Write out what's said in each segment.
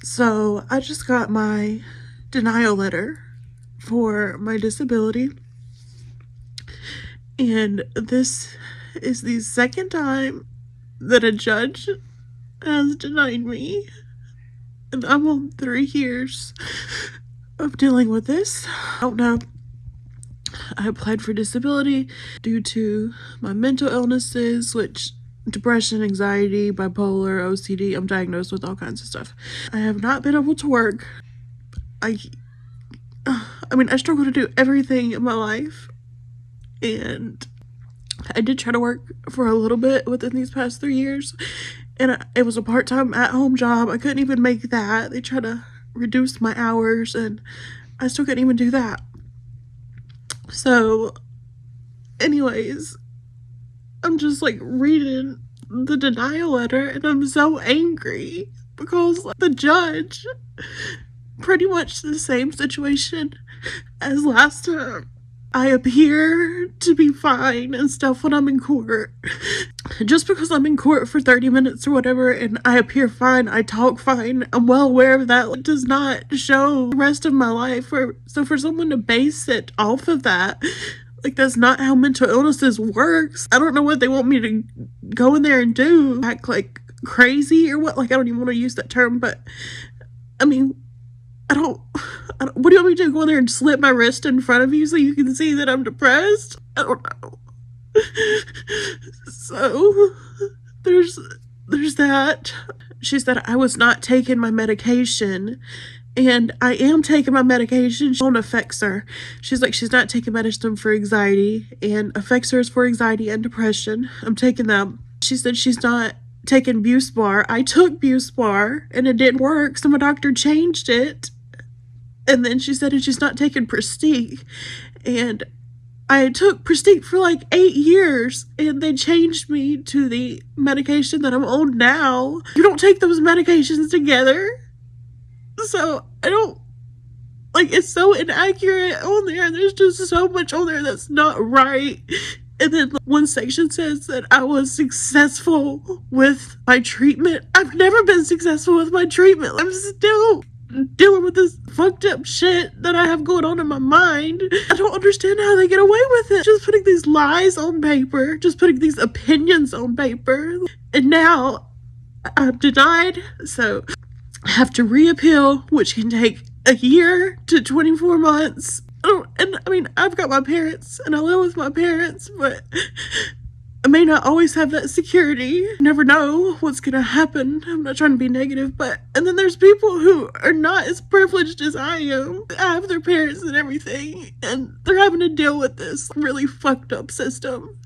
So I just got my denial letter for my disability, and this is the second time that a judge has denied me, and I'm on 3 years of dealing with this. I don't know. I applied for disability due to my mental illnesses, which depression, anxiety, bipolar, OCD. I'm diagnosed with all kinds of stuff. I have not been able to work. I I struggle to do everything in my life, and I did try to work for a little bit within these past 3 years, and it was a part-time at-home job. I couldn't even make that. They tried to reduce my hours, and I still couldn't even do that. So, anyways, I'm just like reading the denial letter, and I'm so angry because the judge, pretty much the same situation as last time. I appear to be fine and stuff when I'm in court. Just because I'm in court for 30 minutes or whatever and I appear fine, I talk fine, I'm well aware of that. It does not show the rest of my life. So for someone to base it off of that, like, that's not how mental illnesses works. I don't know what they want me to go in there and do. Act like crazy or what? Like, I don't even want to use that term, but I mean, I don't, what do you want me to do? Go in there and slip my wrist in front of you so you can see that I'm depressed? I don't know. So, there's that. She said I was not taking my medication, and I am taking my medication. It won't affect her. She's like, she's not taking medicine for anxiety, and Effexor is for anxiety and depression. I'm taking them. She said she's not taking Buspar. I took Buspar, and it didn't work, so my doctor changed it. And then she said, and she's not taking Prestige. And I took Prestige for like 8 years, and they changed me to the medication that I'm on now. You don't take those medications together. So I don't, like, it's so inaccurate on there. There's just so much on there that's not right. And then one section says that I was successful with my treatment. I've never been successful with my treatment. I'm still dealing with this fucked up shit that I have going on in my mind. I don't understand how they get away with it. Just putting these lies on paper, just putting these opinions on paper. And now I'm denied, so I have to reappeal, which can take a year to 24 months. I've got my parents and I live with my parents, but I may not always have that security. You never know what's gonna happen. I'm not trying to be negative, and then there's people who are not as privileged as I am. I have their parents and everything, and they're having to deal with this really fucked up system.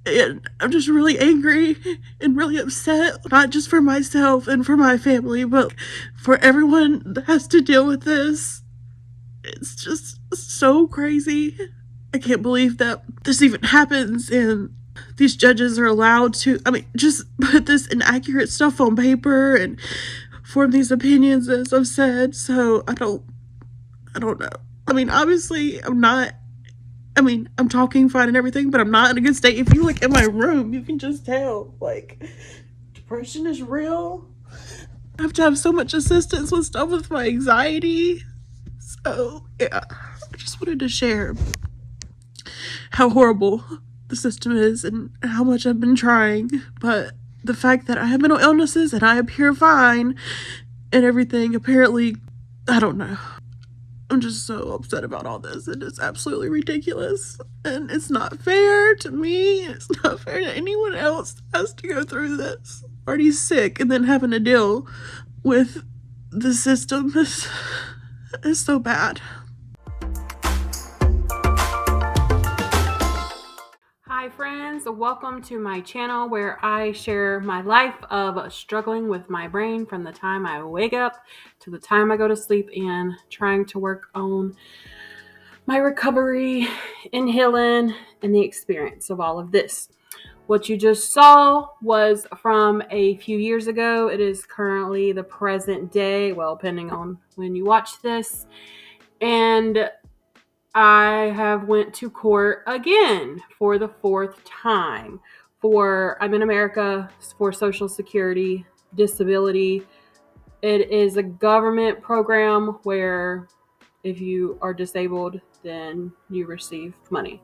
And I'm just really angry and really upset, not just for myself and for my family, but for everyone that has to deal with this. It's just so crazy. I can't believe that this even happens, and these judges are allowed to, just put this inaccurate stuff on paper and form these opinions, as I've said. So I don't know. Obviously, I'm talking fine and everything, but I'm not in a good state. If you look at my room, you can just tell, like, depression is real. I have to have so much assistance with stuff with my anxiety. So, yeah, I just wanted to share how horrible the system is and how much I've been trying. But the fact that I have mental illnesses and I appear fine and everything, apparently, I don't know. I'm just so upset about all this. It is absolutely ridiculous. And it's not fair to me. It's not fair to anyone else that has to go through this. Already sick, and then having to deal with the system is so bad. Hi friends, welcome to my channel where I share my life of struggling with my brain from the time I wake up to the time I go to sleep and trying to work on my recovery and healing and the experience of all of this. What you just saw was from a few years ago. It is currently the present day, well, depending on when you watch this. And I have went to court again for the 4th time. I'm in America for Social Security, disability, It is a government program where if you are disabled, then you receive money.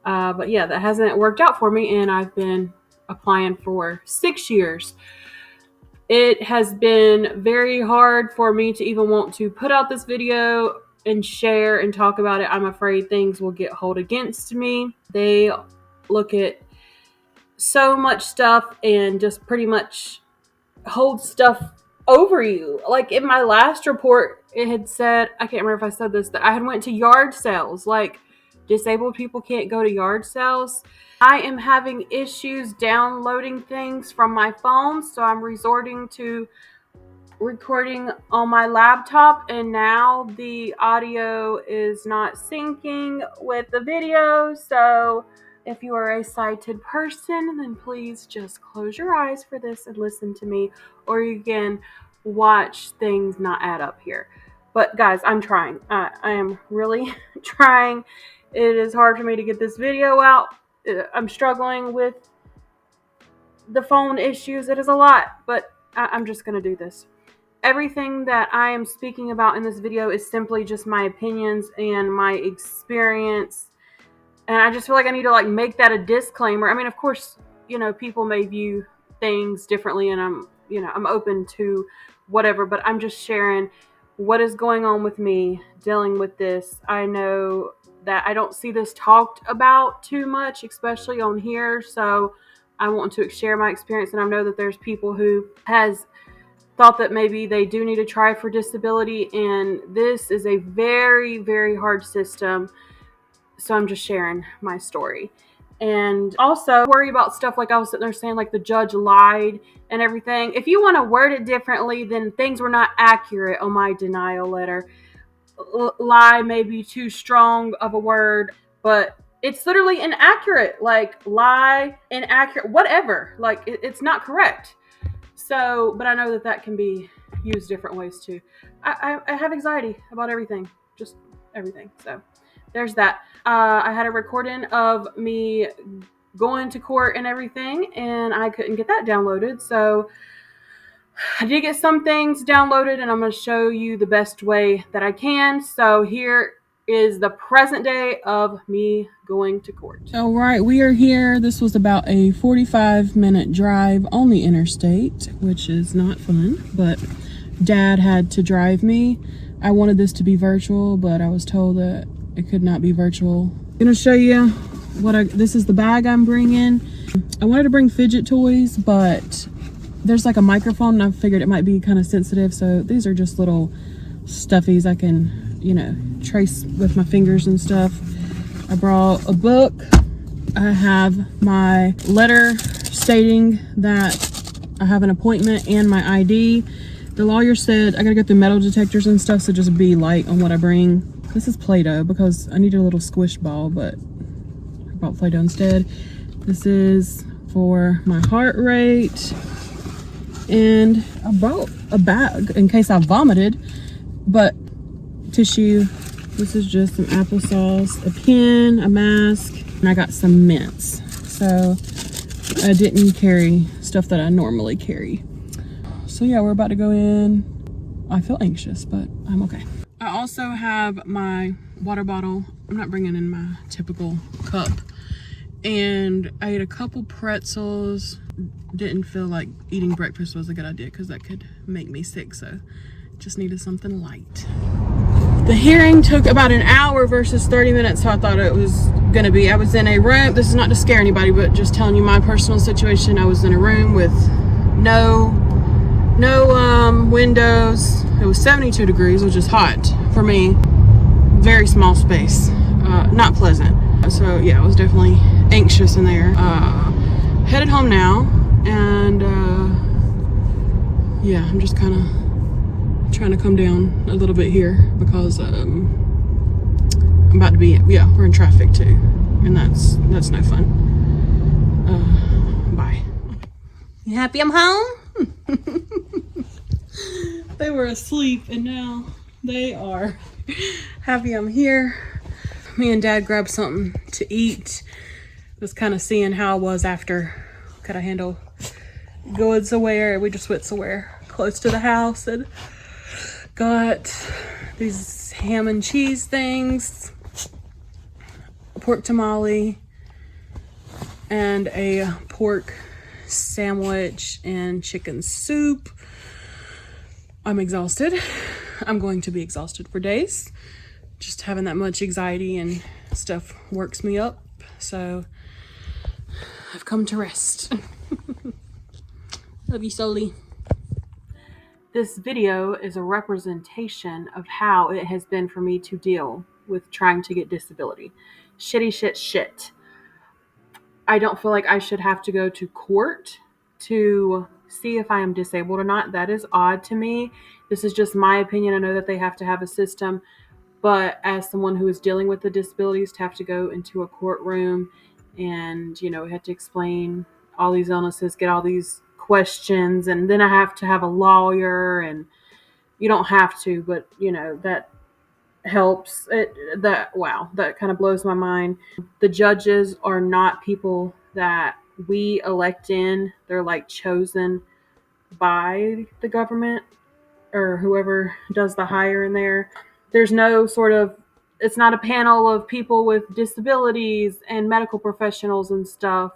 But yeah, that hasn't worked out for me, and I've been applying for 6 years. It has been very hard for me to even want to put out this video and share and talk about it. I'm afraid things will get held against me. They look at so much stuff and just pretty much hold stuff over you. Like in my last report, it had said, I can't remember if I said this, that I had went to yard sales. Like disabled people can't go to yard sales. I am having issues downloading things from my phone, so I'm resorting to recording on my laptop, and now the audio is not syncing with the video. So if you are a sighted person, then please just close your eyes for this and listen to me, or you can watch things not add up here. But guys, I'm trying. I am really trying. It is hard for me to get this video out. I'm struggling with the phone issues. It is a lot, but I'm just going to do this. Everything that I am speaking about in this video is simply just my opinions and my experience. And I just feel like I need to like make that a disclaimer. I mean, of course, you know, people may view things differently, and I'm open to whatever, but I'm just sharing what is going on with me dealing with this. I know that I don't see this talked about too much, especially on here. So I want to share my experience, and I know that there's people who has thought that maybe they do need to try for disability, and this is a very, very hard system. So I'm just sharing my story. And also worry about stuff like I was sitting there saying, like the judge lied and everything. If you want to word it differently, then things were not accurate on my denial letter. Lie may be too strong of a word, but it's literally inaccurate. Like lie, inaccurate, whatever. Like it's not correct. So, but I know that that can be used different ways too. I have anxiety about everything, just everything. So there's that. I had a recording of me going to court and everything, and I couldn't get that downloaded. So I did get some things downloaded, and I'm going to show you the best way that I can. So here is the present day of me going to court. All right, we are here. This was about a 45-minute drive on the interstate, which is not fun, but Dad had to drive me. I wanted this to be virtual, but I was told that it could not be virtual. I'm gonna show you this is the bag I'm bringing. I wanted to bring fidget toys, but there's like a microphone, and I figured it might be kind of sensitive, so these are just little stuffies I can, you know, trace with my fingers and stuff. I brought a book. I have my letter stating that I have an appointment and my ID. The lawyer said I gotta go through metal detectors and stuff, so just be light on what I bring. This is Play-Doh because I needed a little squish ball, but I brought Play-Doh instead. This is for my heart rate. And I brought a bag in case I vomited, but tissue. This is just some applesauce, a pen, a mask, and I got some mints. So I didn't carry stuff that I normally carry. So yeah, we're about to go in. I feel anxious, but I'm okay. I also have my water bottle. I'm not bringing in my typical cup. And I ate a couple pretzels. Didn't feel like eating breakfast was a good idea because that could make me sick, so just needed something light. The hearing took about an hour versus 30 minutes, so I thought it was gonna be. I was in a room, this is not to scare anybody, but just telling you my personal situation. I was in a room with no windows. It was 72 degrees, which is hot for me. Very small space, not pleasant. So yeah, I was definitely anxious in there. Headed home now, and yeah, I'm just kind of trying to come down a little bit here because I'm about to be, yeah, we're in traffic too, and that's no fun. Bye. You happy I'm home? They were asleep, and now they are happy I'm here. Me and Dad grabbed something to eat. Was kind of seeing how I was after. Could I handle going somewhere? We just went somewhere close to the house and got these ham and cheese things, pork tamale, and a pork sandwich and chicken soup. I'm exhausted. I'm going to be exhausted for days. Just having that much anxiety and stuff works me up. So I've come to rest. Love you, Soli. This video is a representation of how it has been for me to deal with trying to get disability. Shitty shit. I don't feel like I should have to go to court to see if I am disabled or not. That is odd to me. This is just my opinion. I know that they have to have a system, but as someone who is dealing with the disabilities, to have to go into a courtroom and, you know, have to explain all these illnesses, get all these questions, and then I have to have a lawyer, and you don't have to, but you know, that helps. That kind of blows my mind. The judges are not people that we elect in. They're like chosen by the government or whoever does the hiring there. There's no sort of, it's not a panel of people with disabilities and medical professionals and stuff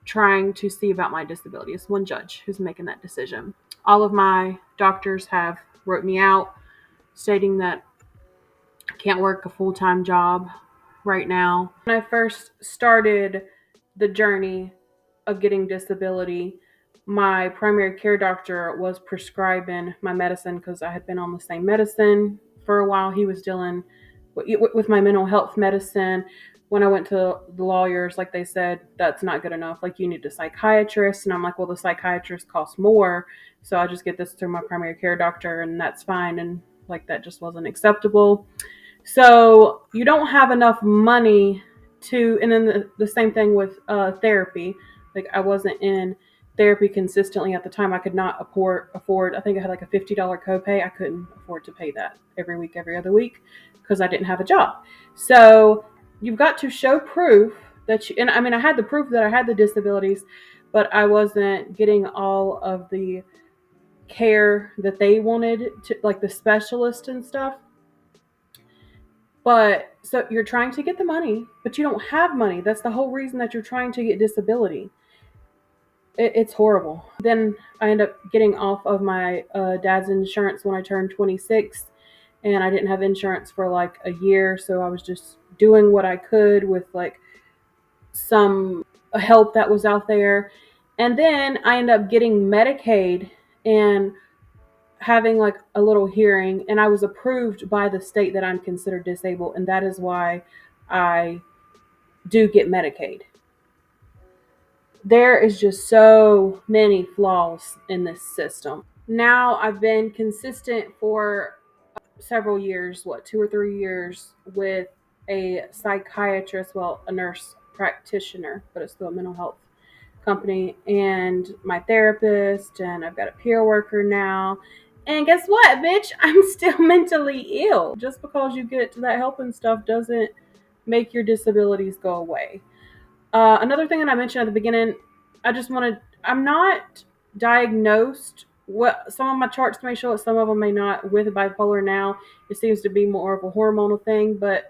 trying to see about my disability. It's one judge who's making that decision. All of my doctors have wrote me out stating that I can't work a full-time job right now. When I first started the journey of getting disability, my primary care doctor was prescribing my medicine because I had been on the same medicine for a while. He was dealing with my mental health medicine. When I went to the lawyers, like they said, that's not good enough. Like, you need a psychiatrist. And I'm like, well, the psychiatrist costs more. So I'll just get this through my primary care doctor and that's fine. And like, that just wasn't acceptable. So you don't have enough money to, and then the same thing with therapy. Like, I wasn't in therapy consistently at the time. I could not afford, I think I had like a $50 copay. I couldn't afford to pay that every week, every other week, because I didn't have a job. So you've got to show proof that you, and I mean, I had the proof that I had the disabilities, but I wasn't getting all of the care that they wanted to, like the specialist and stuff. But so you're trying to get the money, but you don't have money. That's the whole reason that you're trying to get disability. It's horrible. Then I end up getting off of my dad's insurance when I turned 26, and I didn't have insurance for like a year. So I was just doing what I could with like some help that was out there. And then I ended up getting Medicaid and having like a little hearing, and I was approved by the state that I'm considered disabled, and that is why I do get Medicaid. There is just so many flaws in this system. Now I've been consistent for several years, 2 or 3 years, with a psychiatrist, well, a nurse practitioner, but it's still a mental health company, and my therapist, and I've got a peer worker now. And guess what, bitch? I'm still mentally ill. Just because you get to that help and stuff doesn't make your disabilities go away. Another thing that I mentioned at the beginning, I'm not diagnosed. What some of my charts may show it, some of them may not, with bipolar now. It seems to be more of a hormonal thing, but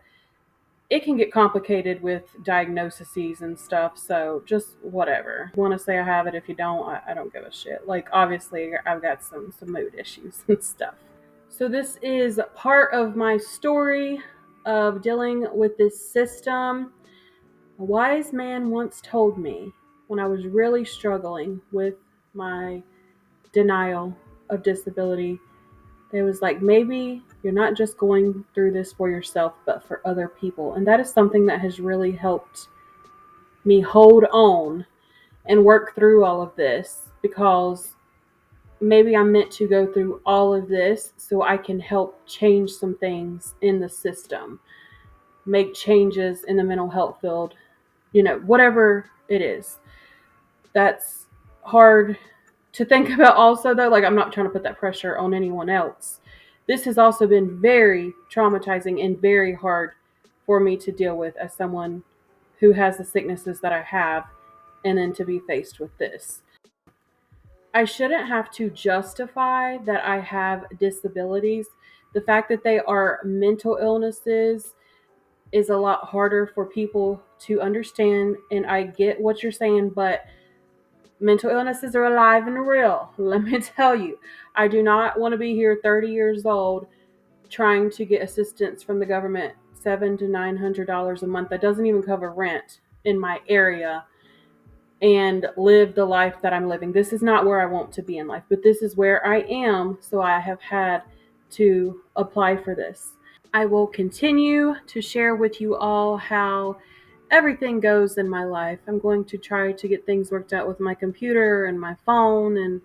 it can get complicated with diagnoses and stuff. So just whatever. You want to say I have it. If you don't, I don't give a shit. Like, obviously I've got some mood issues and stuff. So this is part of my story of dealing with this system. A wise man once told me, when I was really struggling with my denial of disability, it was like, maybe you're not just going through this for yourself, but for other people. And that is something that has really helped me hold on and work through all of this, because maybe I'm meant to go through all of this so I can help change some things in the system, make changes in the mental health field, whatever it is. That's hard to think about also, though. Like, I'm not trying to put that pressure on anyone else. This has also been very traumatizing and very hard for me to deal with as someone who has the sicknesses that I have, and then to be faced with this. I shouldn't have to justify that I have disabilities. The fact that they are mental illnesses is a lot harder for people to understand. And I get what you're saying, but mental illnesses are alive and real. Let me tell you, I do not want to be here 30 years old trying to get assistance from the government, $700 to $900 a month. That doesn't even cover rent in my area, and live the life that I'm living. This is not where I want to be in life, but this is where I am. So I have had to apply for this. I will continue to share with you all how everything goes in my life. I'm going to try to get things worked out with my computer and my phone and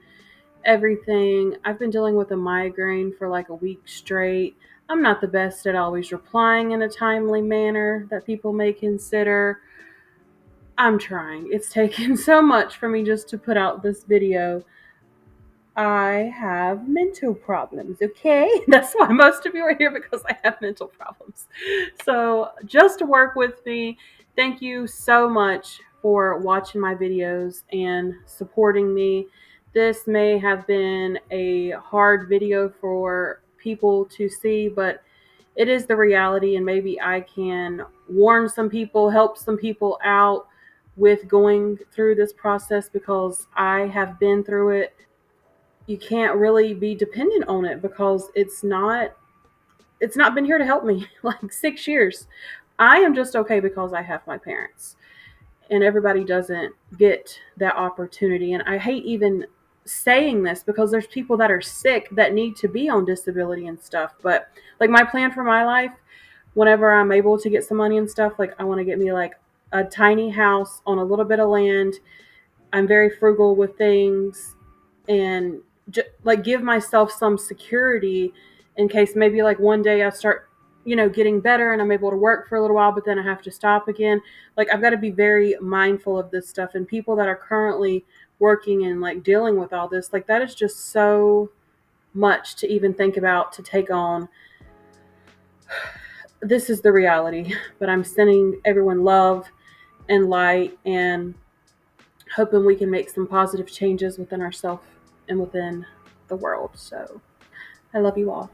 everything. I've been dealing with a migraine for like a week straight. I'm not the best at always replying in a timely manner that people may consider. I'm trying. It's taken so much for me just to put out this video. I have mental problems, okay? That's why most of you are here, because I have mental problems. So just to work with me, thank you so much for watching my videos and supporting me. This may have been a hard video for people to see, but it is the reality, and maybe I can warn some people, help some people out with going through this process, because I have been through it. You can't really be dependent on it because it's not been here to help me like 6 years. I am just okay because I have my parents, and everybody doesn't get that opportunity. And I hate even saying this because there's people that are sick that need to be on disability and stuff. But like, my plan for my life, whenever I'm able to get some money and stuff, like I want to get me like a tiny house on a little bit of land. I'm very frugal with things, and like give myself some security in case maybe like one day I start, getting better and I'm able to work for a little while, but then I have to stop again. Like, I've got to be very mindful of this stuff, and people that are currently working and like dealing with all this, like, that is just so much to even think about, to take on. This is the reality, but I'm sending everyone love and light, and hoping we can make some positive changes within ourselves and within the world. So I love you all.